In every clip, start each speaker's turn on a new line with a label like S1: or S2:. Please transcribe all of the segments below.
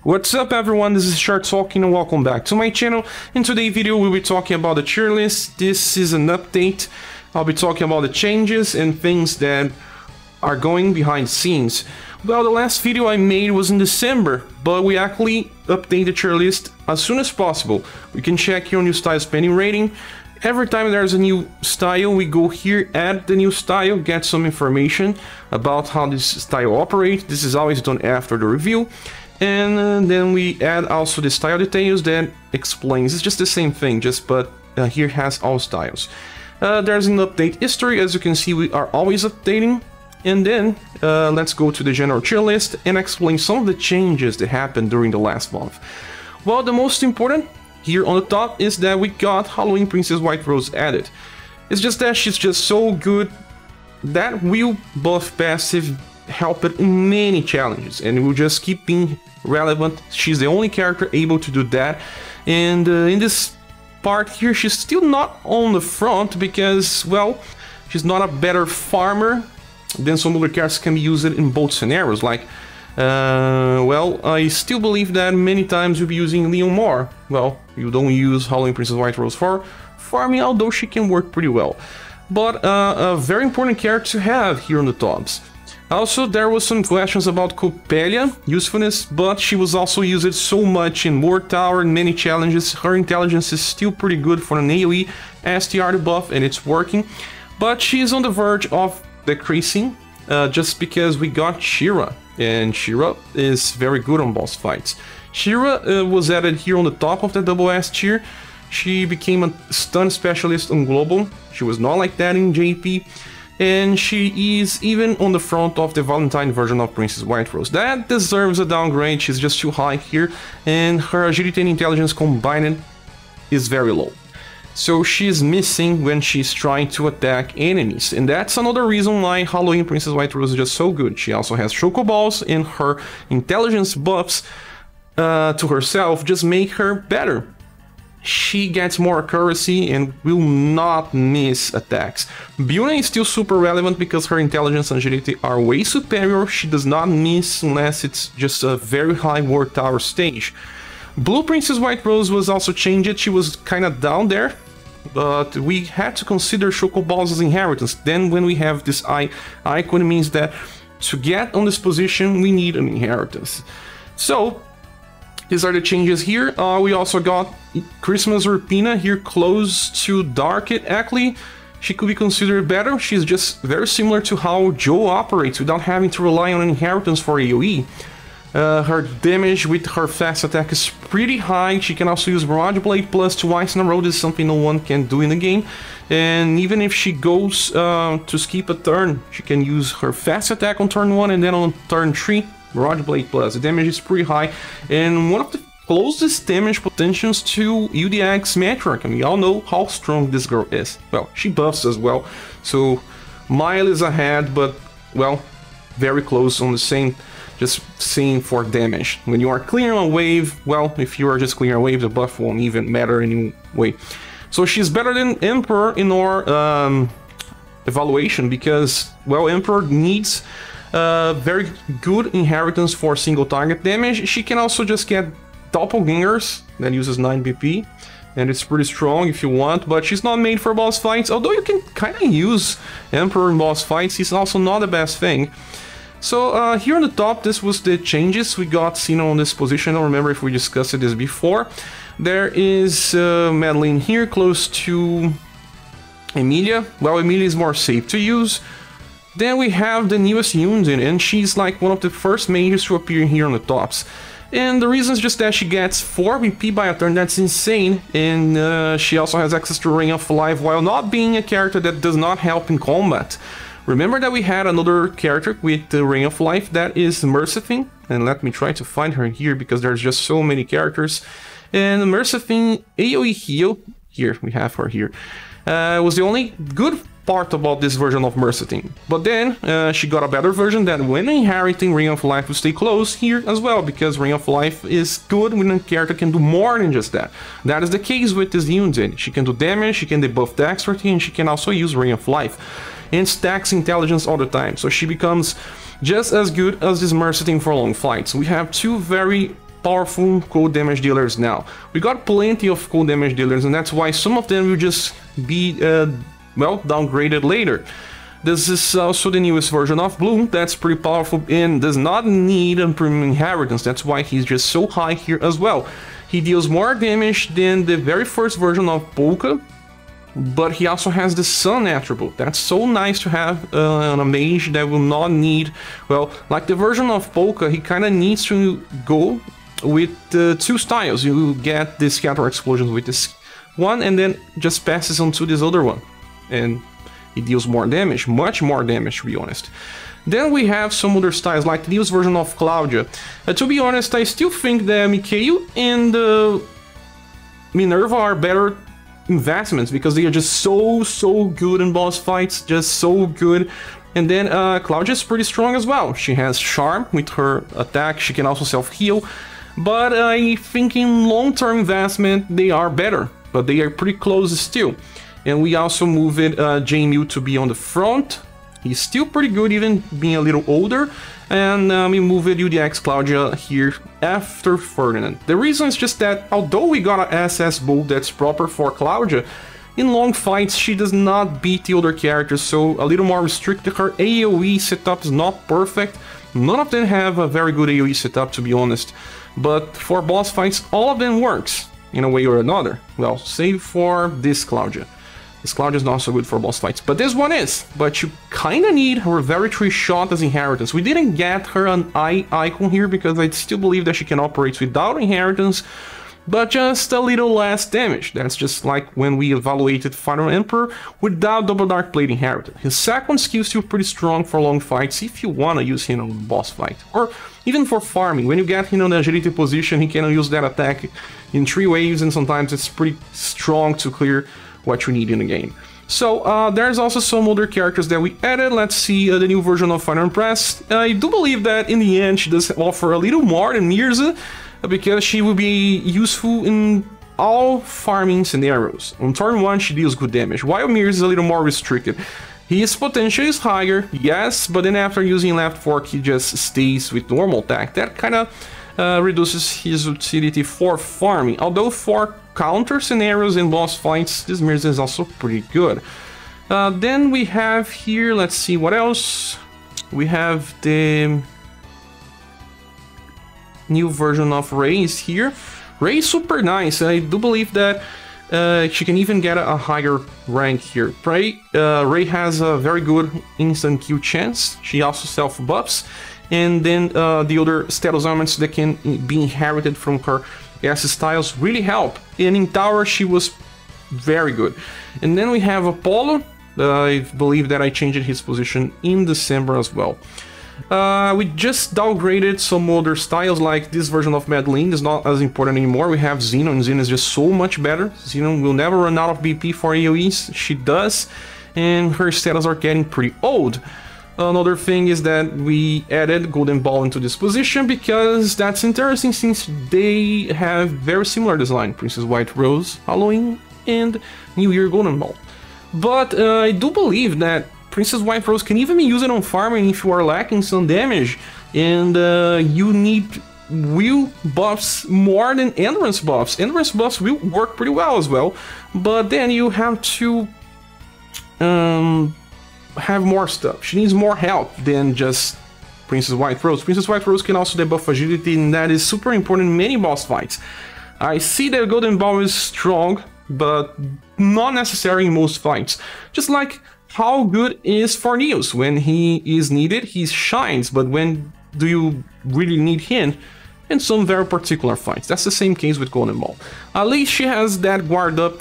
S1: What's up everyone, this is Shark talking and welcome back to my channel. In today's video we'll be talking about the tier list. This is an update. I'll be talking about the changes and things that are going behind the scenes. Well, the last video I made was in December, but we actually update the tier list as soon as possible. We can check your new style spending rating. Every time there's a new style, we go here, add the new style, get some information about how this style operates. This is always done after the review. And then we add also the style details that explains. It's just the same thing, but here has all styles. There's an update history. As you can see, we are always updating. And then let's go to the general tier list and explain some of the changes that happened during the last month. Well, the most important here on the top is that we got Halloween Princess White Rose added. It's just that she's just so good that will buff passive help it in many challenges and will just keep being relevant. She's the only character able to do that, and in this part here she's still not on the front because, well, she's not a better farmer than some other characters can be used in both scenarios. Like well, I still believe that many times you'll be using Leon more. Well, you don't use Halloween Princess White Rose for farming, although she can work pretty well, but a very important character to have here on the tops. Also, there was some questions about Coppelia usefulness, but she was also used so much in War Tower and many challenges. Her intelligence is still pretty good for an AoE STR debuff, and it's working. But she's on the verge of decreasing, just because we got Shira, and Shira is very good on boss fights. Shira was added here on the top of the double S tier. She became a stun specialist on Global. She was not like that in JP. And she is even on the front of the Valentine version of Princess White Rose. That deserves a downgrade. She's just too high here, and her agility and intelligence combined is very low. So she's missing when she's trying to attack enemies, and that's another reason why Halloween Princess White Rose is just so good. She also has Choco Balls, and her intelligence buffs to herself just make her better. She gets more accuracy and will not miss attacks. Biuna is still super relevant because her intelligence and agility are way superior. She does not miss unless it's just a very high War Tower stage. Blue Princess White Rose was also changed. She was kind of down there, but we had to consider Choco Balls as inheritance. Then when we have this icon, it means that to get on this position we need an inheritance. So these are the changes here. We also got Christmas or Pina here close to Darket. Actually, she could be considered better. She's just very similar to how Joe operates without having to rely on inheritance for AoE. Her damage with her fast attack is pretty high. She can also use Mirage Blade plus twice in a row. This is something no one can do in the game. And even if she goes to skip a turn, she can use her fast attack on turn 1 and then on turn 3. Mirage Blade plus. The damage is pretty high, and one of the closest damage potentials to UDX Matriarch, and we all know how strong this girl is. Well, she buffs as well, so mile is ahead, but, well, very close on the same, just same for damage. When you are clearing a wave, well, if you are just clearing a wave, the buff won't even matter anyway. So she's better than Emperor in our evaluation because, well, Emperor needs very good inheritance for single target damage. She can also just get doppelgangers that uses 9 BP, and it's pretty strong if you want, but she's not made for boss fights. Although you can kind of use Emperor in boss fights, he's also not the best thing. So here on the top, this was the changes we got seen on this position. I don't remember if we discussed this before. There is Madeline here close to Emilia. Well, Emilia is more safe to use. Then we have the newest Yunzin, and she's like one of the first mages to appear here on the tops. And the reason is just that she gets 4 BP by a turn. That's insane, and she also has access to Ring of Life while not being a character that does not help in combat. Remember that we had another character with the Ring of Life, that is Mercifine, and let me try to find her here because there's just so many characters. And Mercifine AoE heal, here, we have her here, was the only good part about this version of Mercifine. But then she got a better version that when inheriting Ring of Life will stay close here as well, because Ring of Life is good when a character can do more than just that. That is the case with this Yunzin. She can do damage, she can debuff dexterity, and she can also use Ring of Life. And stacks intelligence all the time, so she becomes just as good as this Mercifine for long fights. We have two very powerful cold damage dealers now. We got plenty of cold damage dealers, and that's why some of them will just be, well, downgraded later. This is also the newest version of Blue, that's pretty powerful and does not need a premium inheritance, that's why he's just so high here as well. He deals more damage than the very first version of Polka, but he also has the Sun attribute. That's so nice to have on a mage that will not need, well, like the version of Polka, he kind of needs to go with two styles. You get the Scatter Explosions with this one and then just passes on to this other one. And he deals more damage, much more damage to be honest. Then we have some other styles like the newest version of Claudia. To be honest, I still think that Mikhail and Minerva are better investments because they are just so good in boss fights, just so good. And then Claudia is pretty strong as well. She has Charm with her attack, she can also self-heal, but I think in long-term investment they are better, but they are pretty close still. And we also moved J-Mew to be on the front. He's still pretty good even being a little older. And we moved UDX Claudia here after Ferdinand. The reason is just that although we got an SS bull that's proper for Claudia, in long fights she does not beat the other characters, so a little more restricted. Her AoE setup is not perfect. None of them have a very good AoE setup to be honest, but for boss fights all of them works in a way or another. Well, save for this Claudia. This Claudia is not so good for boss fights, but this one is. But you kinda need her very tree shot as inheritance. We didn't get her an eye icon here because I still believe that she can operate without inheritance, but just a little less damage. That's just like when we evaluated Final Emperor without Double Dark Blade inheritance. His second skill is still pretty strong for long fights if you wanna use him on a boss fight. Or even for farming, when you get him on the agility position, he can use that attack in 3 waves, and sometimes it's pretty strong to clear what you need in the game. So there's also some other characters that we added. Let's see the new version of Final Impress. I do believe that in the end she does offer a little more than Mirza, because she will be useful in all farming scenarios. On turn 1 she deals good damage, while Mirza is a little more restricted. His potential is higher, yes, but then after using left fork he just stays with normal attack. That kind of reduces his utility for farming, although for counter scenarios and boss fights this Mirza is also pretty good. Then we have here, let's see what else. We have the new version of Ray is here. Ray is super nice. I do believe that she can even get a higher rank here. Ray has a very good instant kill chance. She also self buffs, and then the other status elements that can be inherited from her S styles really help. And in tower she was very good. And then we have Apollo. I believe that I changed his position in December as well. We just downgraded some other styles, like this version of Madeline is not as important anymore. We have Xeno, and Xeno is just so much better. Xeno will never run out of BP for AoEs. She does, and her status are getting pretty old. Another thing is that we added Golden Ball into this position because that's interesting since they have very similar design. Princess White Rose, Halloween, and New Year Golden Ball. But I do believe that Princess White Rose can even be used on farming if you are lacking some damage and you need will buffs more than endurance buffs. Endurance buffs will work pretty well as well, but then you have to have more stuff. She needs more help than just Princess White Rose. Princess White Rose can also debuff agility, and that is super important in many boss fights. I see that Golden Ball is strong, but not necessary in most fights. Just like how good is Forneus. When he is needed, he shines, but when do you really need him? In some very particular fights. That's the same case with Golden Ball. At least she has that guard up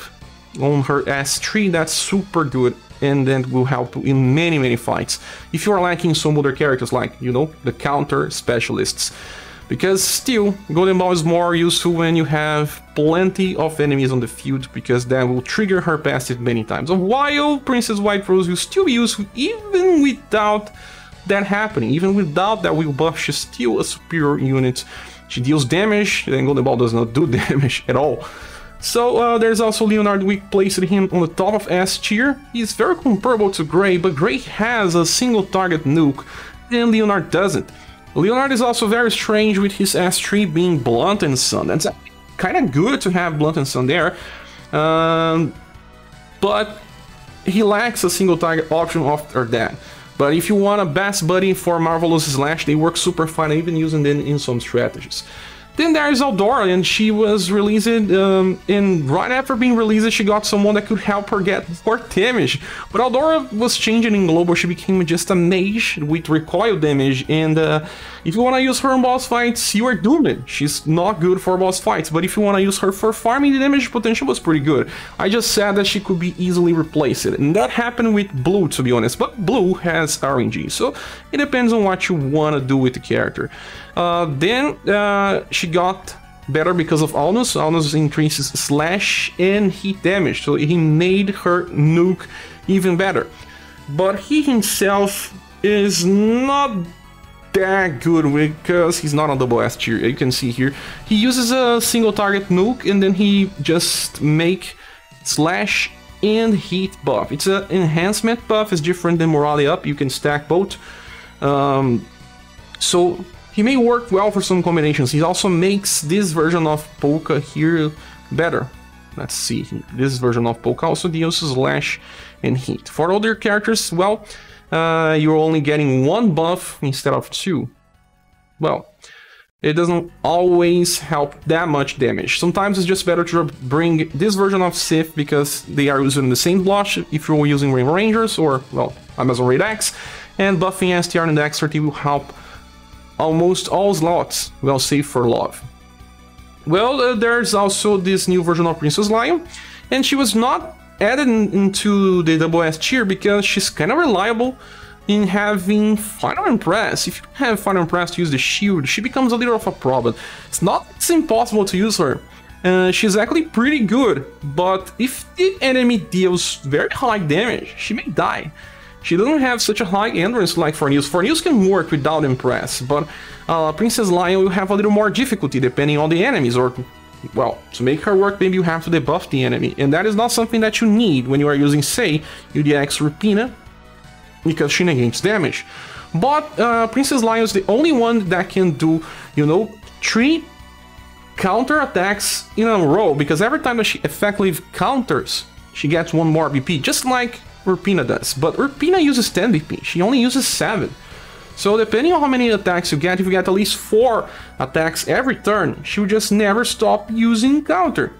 S1: on her S3, that's super good, and that will help in many fights. If you are lacking some other characters like, you know, the counter specialists. Because still, Golden Ball is more useful when you have plenty of enemies on the field, because that will trigger her passive many times. While Princess White Rose will still be useful even without that happening. Even without that will buff, she's still a superior unit. She deals damage, and Golden Ball does not do damage at all. So there's also Leonard. We placed him on the top of S tier. He's very comparable to Gray, but Gray has a single target nuke, and Leonard doesn't. Leonard is also very strange with his S3 being blunt and stun. That's kind of good to have blunt and stun there, but he lacks a single target option after that. But if you want a best buddy for Marvelous Slash, they work super fine, even using them in some strategies. Then there's Eldora, and she was released, and right after being released, she got someone that could help her get more damage. But Eldora was changing in Global, she became just a mage with recoil damage, and if you want to use her in boss fights, you are doomed. She's not good for boss fights, but if you want to use her for farming, the damage potential was pretty good. I just said that she could be easily replaced, and that happened with Blue, to be honest, but Blue has RNG, so it depends on what you want to do with the character. Then she got better because of Alnus. Alnus increases slash and heat damage, so he made her nuke even better. But he himself is not that good because he's not on double S tier. You can see here, he uses a single target nuke and then he just make slash and heat buff. It's an enhancement buff, it's different than Morale Up, you can stack both. So he may work well for some combinations. He also makes this version of Polka here better. Let's see, this version of Polka also uses slash and heat. For other characters, well, you're only getting one buff instead of two. Well, it doesn't always help that much damage. Sometimes it's just better to bring this version of Sith because they are using the same blush if you're using Rainbow Rangers or, well, Amazon Raid X, and buffing STR and Dexterity will help almost all slots, well, save for Love. Well, there's also this new version of Princess Lion, and she was not added into the double S tier because she's kind of reliable in having Final Impress. If you have Final Impress to use the shield, she becomes a little of a problem. It's impossible to use her. She's actually pretty good, but if the enemy deals very high damage, she may die. She doesn't have such a high endurance like Fornews. Fornews can work without Impress, but Princess Lion will have a little more difficulty depending on the enemies, or, well, to make her work, maybe you have to debuff the enemy, and that is not something that you need when you are using, say, UDX or Pina, because she negates damage. But Princess Lion is the only one that can do, you know, 3 counter attacks in a row, because every time that she effectively counters, she gets 1 more BP, just like Urpina does. But Urpina uses 10 BP, she only uses 7. So depending on how many attacks you get, if you get at least 4 attacks every turn, she will just never stop using counter.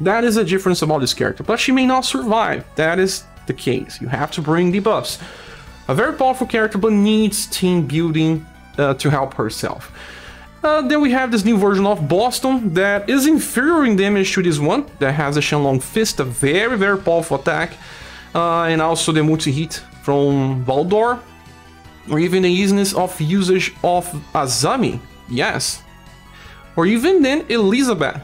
S1: That is a difference about this character, but she may not survive. That is the case, you have to bring debuffs. A very powerful character, but needs team building to help herself. Then we have this new version of Boston that is inferior in damage to this one, that has a Shenlong Fist, a very, very powerful attack. And also the multi-hit from Valdor, or even the easiness of usage of Azami, yes, or even then Elizabeth.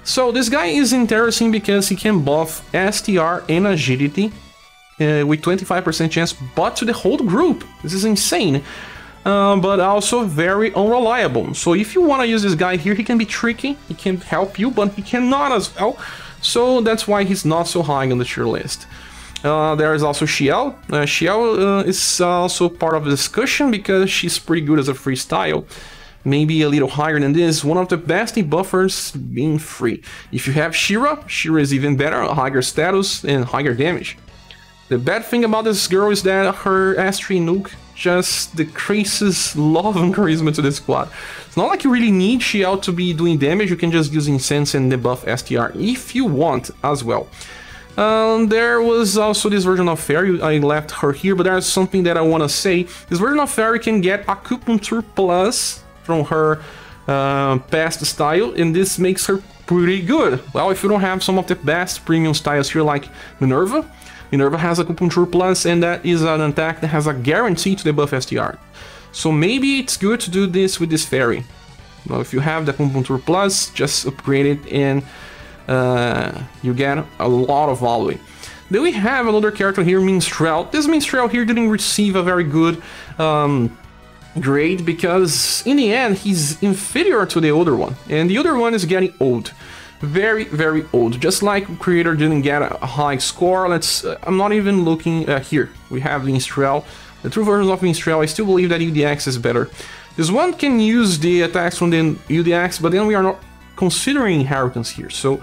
S1: So this guy is interesting because he can buff STR and agility with 25% chance, but to the whole group. This is insane, but also very unreliable. So if you want to use this guy here, he can be tricky, he can help you, but he cannot as well. So that's why he's not so high on the tier list. There is also Xiao. Xiao is also part of the discussion because she's pretty good as a freestyle. Maybe a little higher than this, one of the best debuffers being free. If you have Shira, Shira is even better, higher status and higher damage. The bad thing about this girl is that her S3 nuke just decreases love and charisma to the squad. It's not like you really need Xiao to be doing damage, you can just use Incense and debuff STR if you want as well. There was also this version of Fairy, I left her here, but there's something that I want to say. This version of Fairy can get Acupuncture Plus from her past style, and this makes her pretty good. Well, if you don't have some of the best premium styles here like Minerva, Minerva has Acupuncture Plus, and that is an attack that has a guarantee to debuff STR. So maybe it's good to do this with this Fairy. Well, if you have the Acupuncture Plus, just upgrade it and you get a lot of value. Then we have another character here, Minstrel. This Minstrel here didn't receive a very good grade because in the end he's inferior to the other one, and the other one is getting old, very, very old. Just like Creator didn't get a high score. I'm not even looking here. We have Minstrel, the true version of Minstrel. I still believe that UDX is better. This one can use the attacks from the UDX, but then we are not considering inheritance here, so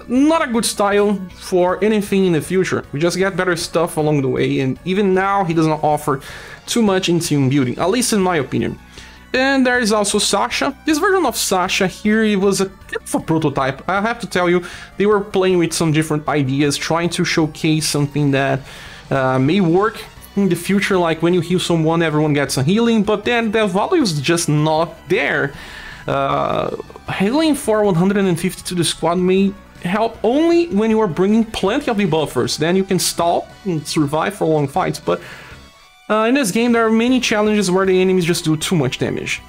S1: not a good style for anything in the future. We just get better stuff along the way, and even now he does not offer too much in team building, at least in my opinion. And there is also Sasha. This version of Sasha here, it was a kind of a prototype. I have to tell you, they were playing with some different ideas, trying to showcase something that may work in the future, like when you heal someone, everyone gets a healing, but then the value is just not there. Healing for 150 to the squad may help only when you are bringing plenty of debuffers, then you can stall and survive for long fights, but in this game there are many challenges where the enemies just do too much damage.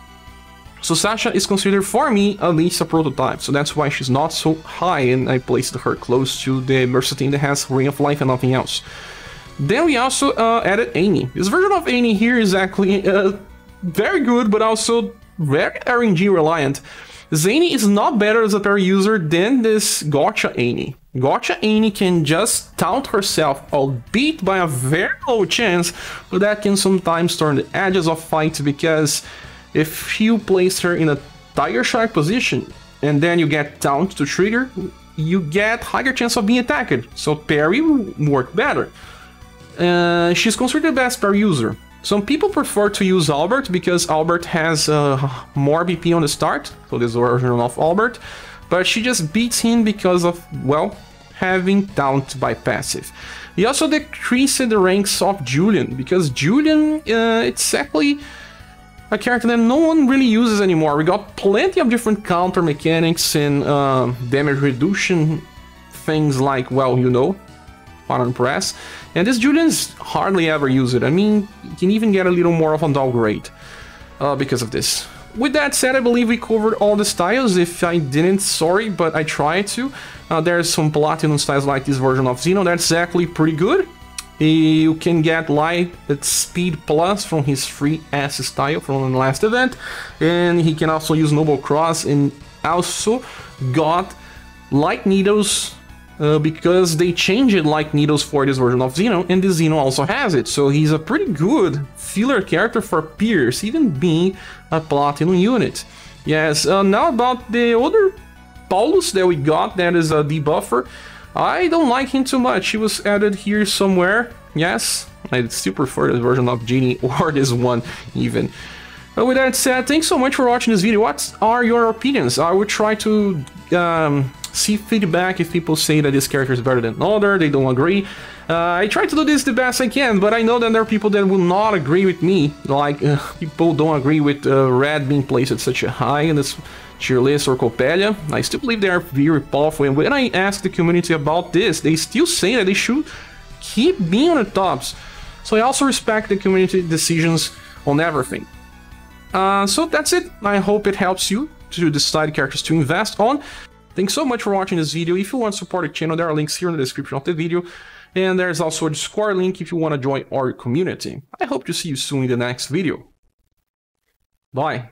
S1: So Sasha is considered, for me, at least a prototype, so that's why she's not so high, and I placed her close to the Mercy team that has Ring of Life and nothing else. Then we also added Annie. This version of Annie here is actually very good, but also very RNG reliant. Annie is not better as a parry user than this Gotcha Annie. Gotcha Annie can just taunt herself, albeit by a very low chance, but that can sometimes turn the edges of fights, because if you place her in a Tiger Shark position and then you get taunt to trigger, you get higher chance of being attacked, so parry will work better. She's considered the best parry user. Some people prefer to use Albert because Albert has more BP on the start, so this version of Albert, but she just beats him because of, well, having taunt by passive. He also decreased the ranks of Julian, because Julian, it's actually a character that no one really uses anymore. We got plenty of different counter mechanics and damage reduction things like, well, you know, button press, and this Julian's hardly ever use it. I mean, you can even get a little more of a downgrade because of this. With that said, I believe we covered all the styles. If I didn't, sorry, but I tried to. There's some platinum styles like this version of Xeno that's actually pretty good. You can get light speed plus from his free S style from the last event, and he can also use Noble Cross, and also got light needles because they changed light needles for this version of Xeno, and the Xeno also has it, so he's a pretty good filler character for Pierce, even being a platinum unit. Yes, now about the other Paulus that we got, that is a debuffer. I don't like him too much. He was added here somewhere. Yes, I still prefer the version of Genie or this one even. But with that said, thanks so much for watching this video. What are your opinions? I will try to see feedback if people say that this character is better than another, they don't agree. I try to do this the best I can, but I know that there are people that will not agree with me. Like, people don't agree with Red being placed at such a high in this tier list, or Coppelia. I still believe they are very powerful, and when I ask the community about this, they still say that they should keep being on the tops. So I also respect the community decisions on everything. So that's it. I hope it helps you to decide characters to invest on. Thanks so much for watching this video. If you want to support the channel, there are links here in the description of the video, and there's also a Discord link if you want to join our community. I hope to see you soon in the next video. Bye.